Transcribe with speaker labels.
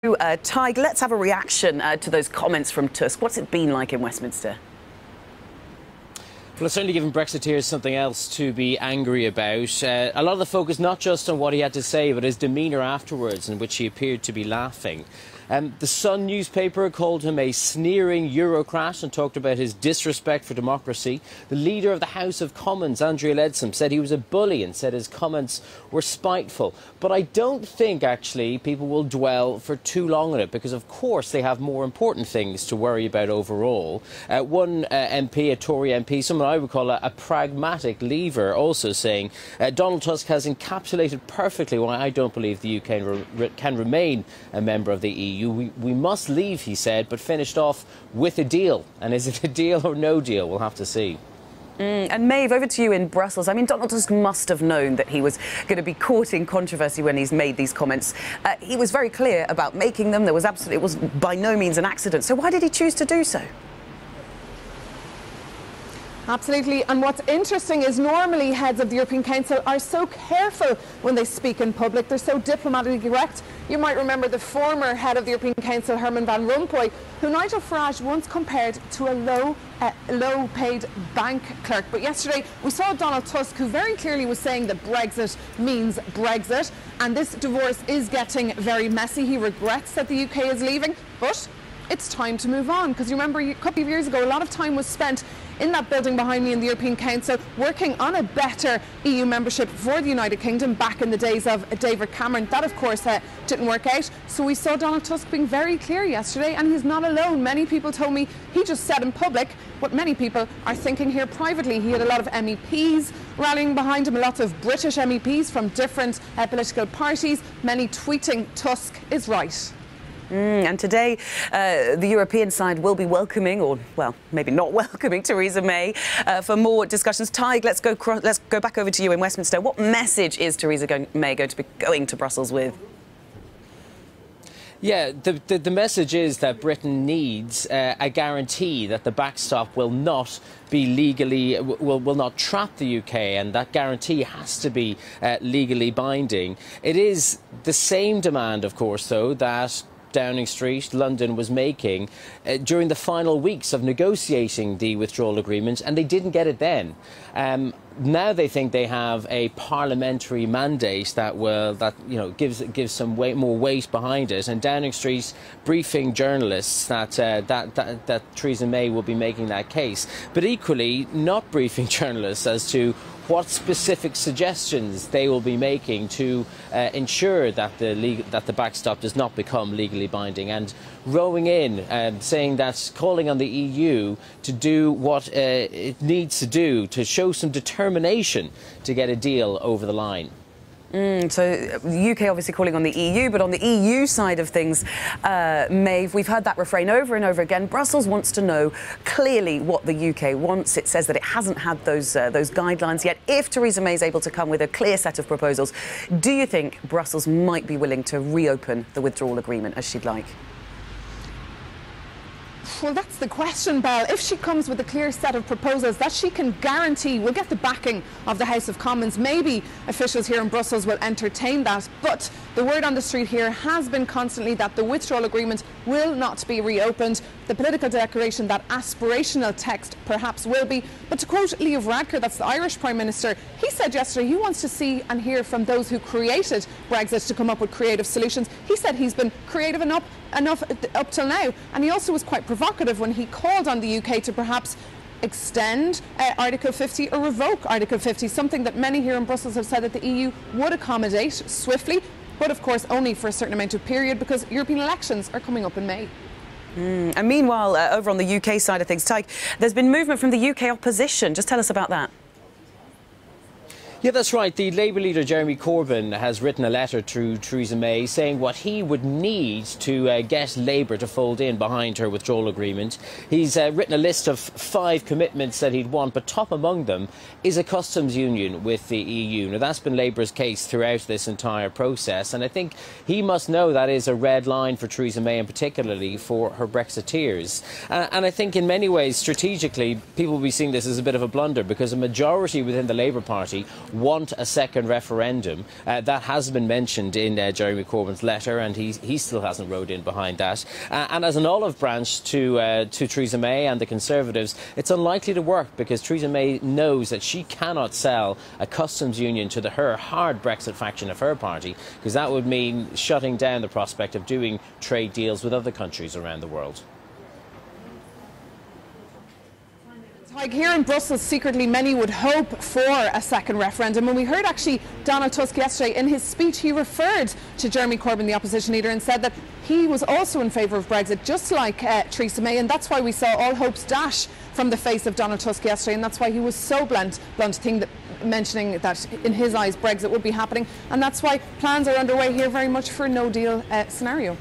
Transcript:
Speaker 1: Tig, let's have a reaction to those comments from Tusk. What's it been like in Westminster?
Speaker 2: Well, it's certainly given Brexiteers something else to be angry about. A lot of the focus not just on what he had to say, but his demeanour afterwards, in which he appeared to be laughing. The Sun newspaper called him a sneering Eurocrat and talked about his disrespect for democracy. The leader of the House of Commons, Andrea Leadsom, said he was a bully and said his comments were spiteful. But I don't think, actually, people will dwell for too long on it because, of course, they have more important things to worry about overall. One MP, a Tory MP, someone I would call a pragmatic leaver, also saying Donald Tusk has encapsulated perfectly why I don't believe the UK can remain a member of the EU. We must leave, he said, but finished off with a deal. And is it a deal or no deal? We'll have to see.
Speaker 1: And Maeve, over to you in Brussels. I mean, Donald Tusk must have known that he was going to be caught in controversy when he's made these comments. He was very clear about making them. It was by no means an accident. So why did he choose to do so?
Speaker 3: Absolutely, and what's interesting is normally heads of the European Council are so careful when they speak in public. They're so diplomatically correct. You might remember the former head of the European Council, Herman Van Rompuy, who Nigel Farage once compared to a low-paid bank clerk. But yesterday we saw Donald Tusk, who very clearly was saying that Brexit means Brexit, and this divorce is getting very messy. He regrets that the UK is leaving, but it's time to move on, because you remember a couple of years ago a lot of time was spent in that building behind me in the European Council working on a better EU membership for the United Kingdom back in the days of David Cameron. That of course didn't work out, so we saw Donald Tusk being very clear yesterday, and he's not alone. Many people told me he just said in public what many people are thinking here privately. He had a lot of MEPs rallying behind him, a lot of British MEPs from different political parties, many tweeting Tusk is right.
Speaker 1: And today, the European side will be welcoming, or, well, maybe not welcoming, Theresa May for more discussions. Tig, let's go back over to you in Westminster. What message is Theresa May going to be going to Brussels with?
Speaker 2: Yeah, the message is that Britain needs a guarantee that the backstop will not be legally, will not trap the UK, and that guarantee has to be legally binding. It is the same demand, of course, though, that Downing Street, London, was making during the final weeks of negotiating the withdrawal agreement, and they didn't get it then. Now they think they have a parliamentary mandate that gives some more weight behind it, and Downing Street briefing journalists that Theresa May will be making that case, but equally not briefing journalists as to what specific suggestions they will be making to ensure that the backstop does not become legally binding, and rowing in and saying that, calling on the EU to do what it needs to do to show some determination to get a deal over the line.
Speaker 1: So the UK obviously calling on the EU, but on the EU side of things, Maeve, we've heard that refrain over and over again. Brussels wants to know clearly what the UK wants. It says that it hasn't had those guidelines yet. If Theresa May is able to come with a clear set of proposals, do you think Brussels might be willing to reopen the withdrawal agreement as she'd like?
Speaker 3: Well, that's the question, Belle. If she comes with a clear set of proposals that she can guarantee will get the backing of the House of Commons, maybe officials here in Brussels will entertain that. But the word on the street here has been constantly that the withdrawal agreement will not be reopened. The political declaration, that aspirational text, perhaps will be. But to quote Leo Varadkar, that's the Irish Prime Minister, he said yesterday he wants to see and hear from those who created Brexit to come up with creative solutions. He said he's been creative enough up till now, and he also was quite provocative when he called on the UK to perhaps extend Article 50 or revoke Article 50, something that many here in Brussels have said that the EU would accommodate swiftly, but of course only for a certain amount of period, because European elections are coming up in May.
Speaker 1: And meanwhile, over on the UK side of things, Tig, there's been movement from the UK opposition. Just tell us about that.
Speaker 2: Yeah, that's right. The Labour leader Jeremy Corbyn has written a letter to Theresa May saying what he would need to get Labour to fold in behind her withdrawal agreement. He's written a list of 5 commitments that he'd want, but top among them is a customs union with the EU. Now, that's been Labour's case throughout this entire process, and I think he must know that is a red line for Theresa May, and particularly for her Brexiteers. And I think in many ways, strategically, people will be seeing this as a bit of a blunder, because a majority within the Labour Party want a second referendum. That has been mentioned in Jeremy Corbyn's letter, and he still hasn't rode in behind that. And as an olive branch to Theresa May and the Conservatives, it's unlikely to work, because Theresa May knows that she cannot sell a customs union to her hard Brexit faction of her party, because that would mean shutting down the prospect of doing trade deals with other countries around the world.
Speaker 3: Like here in Brussels, secretly many would hope for a second referendum. And we heard actually Donald Tusk yesterday in his speech, he referred to Jeremy Corbyn, the opposition leader, and said that he was also in favour of Brexit, just like Theresa May. And that's why we saw all hopes dash from the face of Donald Tusk yesterday. And that's why he was so blunt mentioning that in his eyes Brexit would be happening. And that's why plans are underway here very much for a no-deal scenario.